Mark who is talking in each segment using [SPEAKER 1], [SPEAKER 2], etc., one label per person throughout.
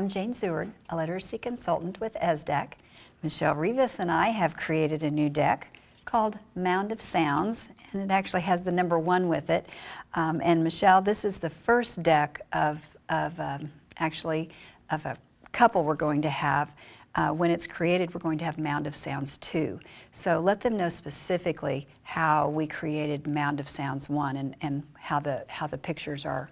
[SPEAKER 1] I'm Jane Seward, a literacy consultant with ESDEC. Michelle Rivas and I have created a new deck called Mound of Sounds, and it actually has the number 1 with it. And Michelle, this is the first deck of a couple we're going to have. When it's created, we're going to have Mound of Sounds 2. So let them know specifically how we created Mound of Sounds 1 and how the pictures were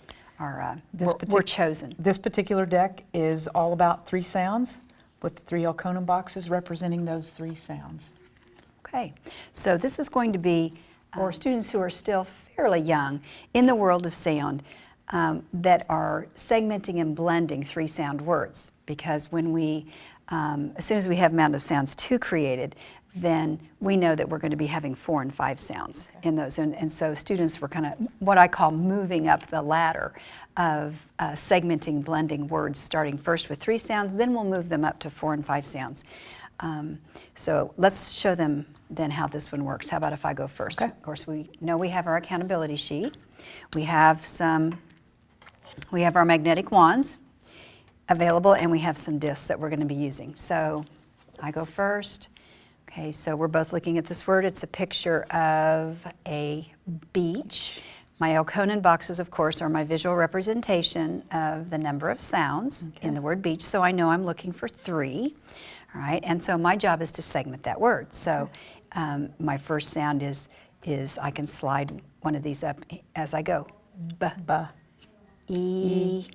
[SPEAKER 1] chosen.
[SPEAKER 2] This particular deck is all about 3 sounds with the 3 Elkonin boxes representing those 3 sounds.
[SPEAKER 1] Okay, so this is going to be for students who are still fairly young in the world of sound that are segmenting and blending 3 sound words, because when we as soon as we have Mound of Sounds 2 created, then we know that we're going to be having 4 and 5 sounds in those. And so students were kind of what I call moving up the ladder of segmenting, blending words, starting first with 3 sounds, then we'll move them up to 4 and 5 sounds. So let's show them then how this one works. How about if I go first?
[SPEAKER 2] Okay.
[SPEAKER 1] Of course, we know we have our accountability sheet. We have our magnetic wands available, and we have some discs that we're going to be using. So I go first. Okay, so we're both looking at this word. It's a picture of a beach. My Elkonin boxes, of course, are my visual representation of the number of sounds in the word beach, so I know I'm looking for 3. All right, and so my job is to segment that word. So my first sound is I can slide one of these up as I go. B, E,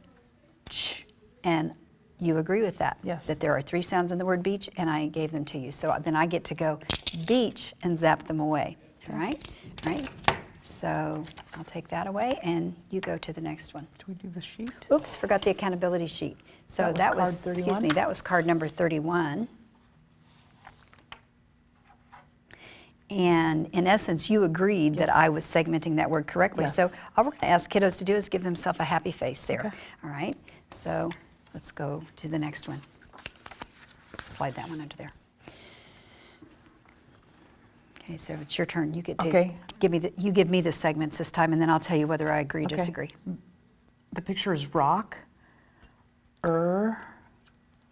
[SPEAKER 1] ch. And you agree with that?
[SPEAKER 2] Yes.
[SPEAKER 1] That there are 3 sounds in the word beach, and I gave them to you. So then I get to go beach and zap them away. All right? All right. So I'll take that away, and you go to the next one.
[SPEAKER 2] Do we do the sheet?
[SPEAKER 1] Oops, forgot the accountability sheet. So that was excuse me, that was card number 31. And in essence, you agreed that I was segmenting that word correctly.
[SPEAKER 2] Yes.
[SPEAKER 1] So all we're going to ask kiddos to do is give themselves a happy face there.
[SPEAKER 2] Okay.
[SPEAKER 1] All right? So let's go to the next one. Slide that one under there. Okay, so it's your turn. You get to give me the segments this time, and then I'll tell you whether I agree or disagree.
[SPEAKER 2] The picture is rock,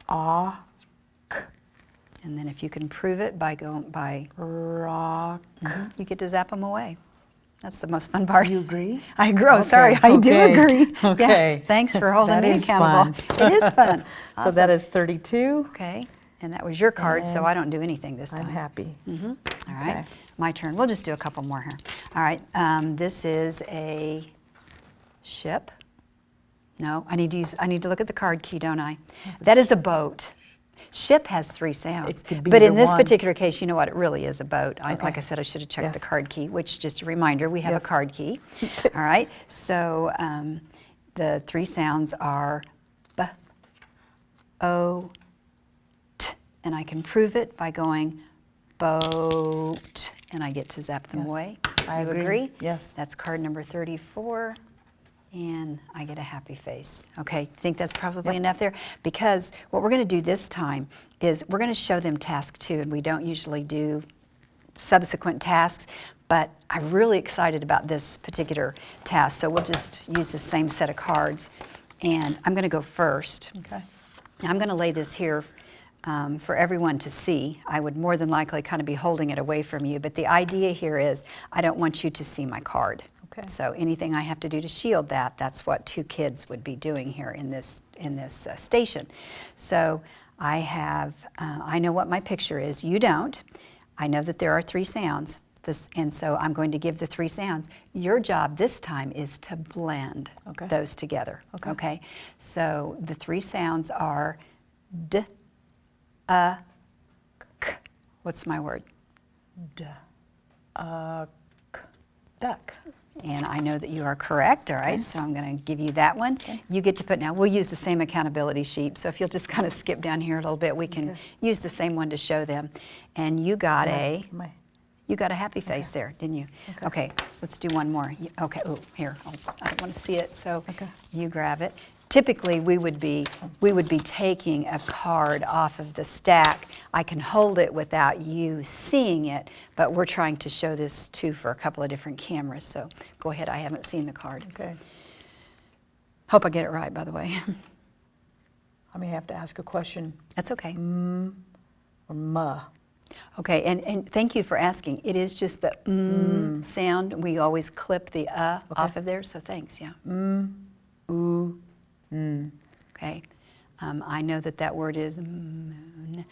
[SPEAKER 2] ah, k.
[SPEAKER 1] And then if you can prove it by
[SPEAKER 2] Rock.
[SPEAKER 1] you get to zap them away. That's the most fun part.
[SPEAKER 2] You agree?
[SPEAKER 1] I agree. Oh, sorry, I do agree.
[SPEAKER 2] Okay.
[SPEAKER 1] Yeah, thanks for holding
[SPEAKER 2] That
[SPEAKER 1] me
[SPEAKER 2] is
[SPEAKER 1] accountable.
[SPEAKER 2] fun.
[SPEAKER 1] It is fun.
[SPEAKER 2] So that is 32.
[SPEAKER 1] Okay, and that was your card, so I don't do anything this time.
[SPEAKER 2] I'm happy.
[SPEAKER 1] All right,
[SPEAKER 2] Okay.
[SPEAKER 1] my turn. We'll just do a couple more here. All right, this is a ship. No, I need to look at the card key, don't I? That is a boat. Ship has 3 sounds.
[SPEAKER 2] It could be
[SPEAKER 1] but in
[SPEAKER 2] either
[SPEAKER 1] this
[SPEAKER 2] one.
[SPEAKER 1] particular case, you know what? It really is a boat. Like I said, I should have checked the card key, which, just a reminder, we have a card key. All right, so the 3 sounds are B, O, T, and I can prove it by going boat, and I get to zap them away.
[SPEAKER 2] I
[SPEAKER 1] You
[SPEAKER 2] agree. Yes.
[SPEAKER 1] That's card number 34. And I get a happy face. Okay, think that's probably enough there? Because what we're going to do this time is we're going to show them task 2, and we don't usually do subsequent tasks, but I'm really excited about this particular task, so we'll just use the same set of cards. And I'm going to go first.
[SPEAKER 2] Okay.
[SPEAKER 1] I'm going to lay this here for everyone to see. I would more than likely kind of be holding it away from you, but the idea here is I don't want you to see my card.
[SPEAKER 2] Okay.
[SPEAKER 1] So anything I have to do to shield that, that's what 2 kids would be doing here in this station. So I know what my picture is. You don't. I know that there are 3 sounds. And so I'm going to give the 3 sounds. Your job this time is to blend those together. Okay. So the 3 sounds are D, A, K. What's my word?
[SPEAKER 2] D, A, K. Duck.
[SPEAKER 1] And I know that you are correct, all right, so I'm going to give you that one. You get to put, now we'll use the same accountability sheet, so if you'll just kind of skip down here a little bit, we can use the same one to show them. And you got a happy face there, didn't you? Okay, let's do one more. Okay, oh, here, I don't want to see it, so you grab it. Typically, we would be taking a card off of the stack. I can hold it without you seeing it, but we're trying to show this too for a couple of different cameras. So go ahead. I haven't seen the card.
[SPEAKER 2] Okay.
[SPEAKER 1] Hope I get it right, by the way.
[SPEAKER 2] I may have to ask a question.
[SPEAKER 1] That's okay.
[SPEAKER 2] Or muh.
[SPEAKER 1] Okay, and thank you for asking. It is just the sound. We always clip the off of there, so thanks, yeah.
[SPEAKER 2] Ooh.
[SPEAKER 1] Okay. I know that word is moon.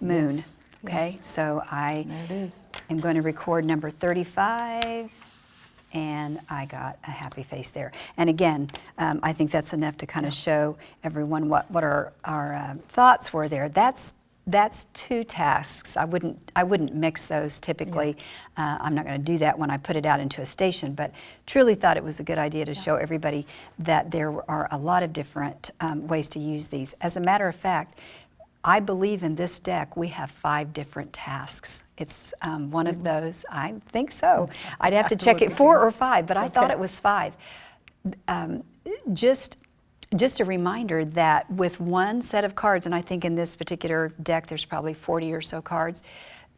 [SPEAKER 2] Yes,
[SPEAKER 1] Okay,
[SPEAKER 2] yes.
[SPEAKER 1] so I
[SPEAKER 2] There it is.
[SPEAKER 1] am going to record number 35, and I got a happy face there. And again, I think that's enough to kind of show everyone what our thoughts were there. That's 2 tasks. I wouldn't mix those typically. I'm not going to do that when I put it out into a station, but truly thought it was a good idea to show everybody that there are a lot of different ways to use these. As a matter of fact, I believe in this deck we have 5 different tasks. It's one of those. I think so. I'd have to check it, 4 or 5, but I thought it was 5. Just a reminder that with one set of cards, and I think in this particular deck there's probably 40 or so cards,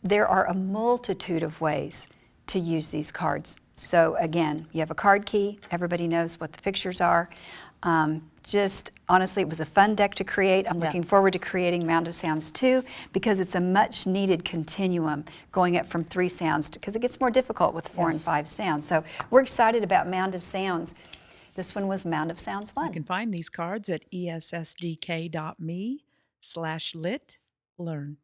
[SPEAKER 1] there are a multitude of ways to use these cards. So again, you have a card key, everybody knows what the pictures are. Just honestly, it was a fun deck to create. I'm looking forward to creating Mound of Sounds 2 because it's a much needed continuum going up from 3 sounds because it gets more difficult with 4 and 5 sounds. So we're excited about Mound of Sounds. This one was Mound of Sounds 1.
[SPEAKER 3] You can find these cards at essdk.me/lit learn.